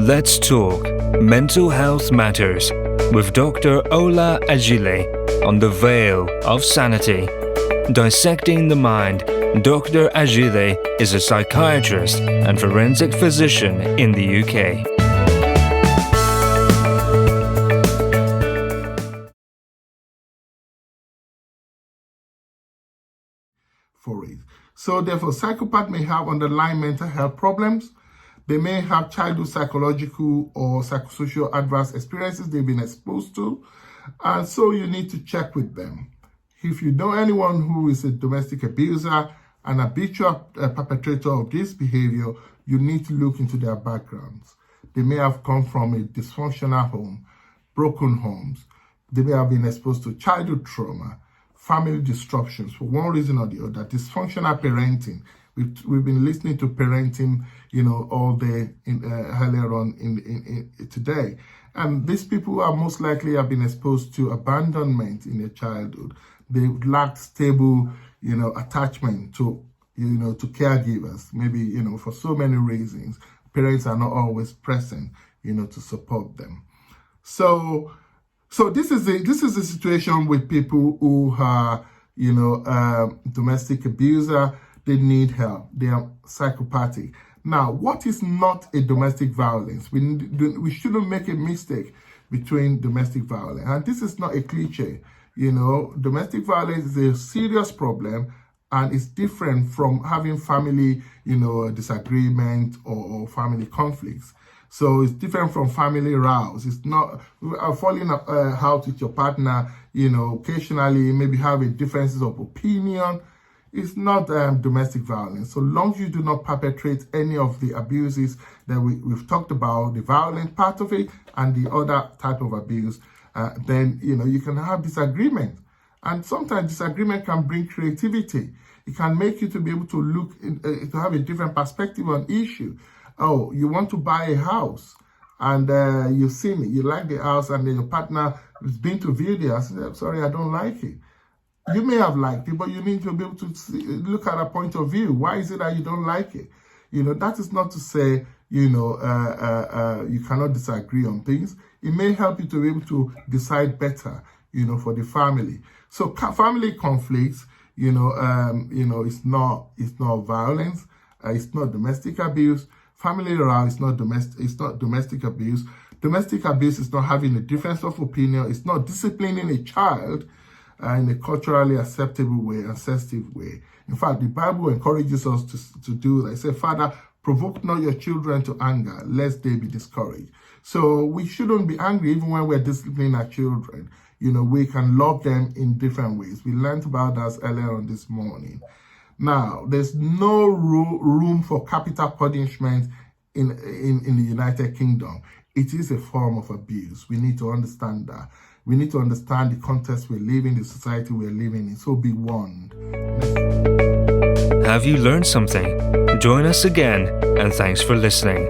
Let's talk Mental Health Matters with Dr. Ola Ajile on the Veil of Sanity. Dissecting the mind, Dr. Ajile is a psychiatrist and forensic physician in the UK. For it. So therefore, psychopaths may have underlying mental health problems. They may have childhood psychological or psychosocial adverse experiences they've been exposed to. And so you need to check with them. If you know anyone who is a domestic abuser, an habitual perpetrator of this behavior, you need to look into their backgrounds. They may have come from a dysfunctional home, broken homes. They may have been exposed to childhood trauma, family disruptions for one reason or the other, dysfunctional parenting. We've been listening to parenting, all day earlier on in today. And these people are most likely have been exposed to abandonment in their childhood. They lacked stable, attachment to caregivers. Maybe, for so many reasons, parents are not always present, to support them. So this is the situation with people who are, domestic abuser. They need help. They are psychopathic. Now, what is not a domestic violence? We shouldn't make a mistake between domestic violence. And this is not a cliche. Domestic violence is a serious problem, and it's different from having family, disagreement or family conflicts. So it's different from family rows. It's not falling out with your partner, occasionally, maybe having differences of opinion. It's not domestic violence. So long as you do not perpetrate any of the abuses that we've talked about, the violent part of it and the other type of abuse, then, you can have disagreement. And sometimes disagreement can bring creativity. It can make you to be able to look, to have a different perspective on issue. Oh, you want to buy a house and you've seen it, you like the house, and then your partner has been to view the house and said, sorry, I don't like it. You may have liked it, but you need to be able to look at a point of view. Why is it that you don't like it? That is not to say, you cannot disagree on things. It may help you to be able to decide better, for the family. So family conflicts, it's not violence. It's not domestic abuse. Family row is not domestic abuse. Domestic abuse is not having a difference of opinion. It's not disciplining a child in a culturally acceptable way, and sensitive way. In fact, the Bible encourages us to do that. It says, Father, provoke not your children to anger, lest they be discouraged. So we shouldn't be angry even when we're disciplining our children. We can love them in different ways. We learned about that earlier on this morning. Now, there's no room for capital punishment in the United Kingdom. It is a form of abuse. We need to understand that. We need to understand the context we're living, the society we're living in. So be warned. Have you learned something? Join us again, and thanks for listening.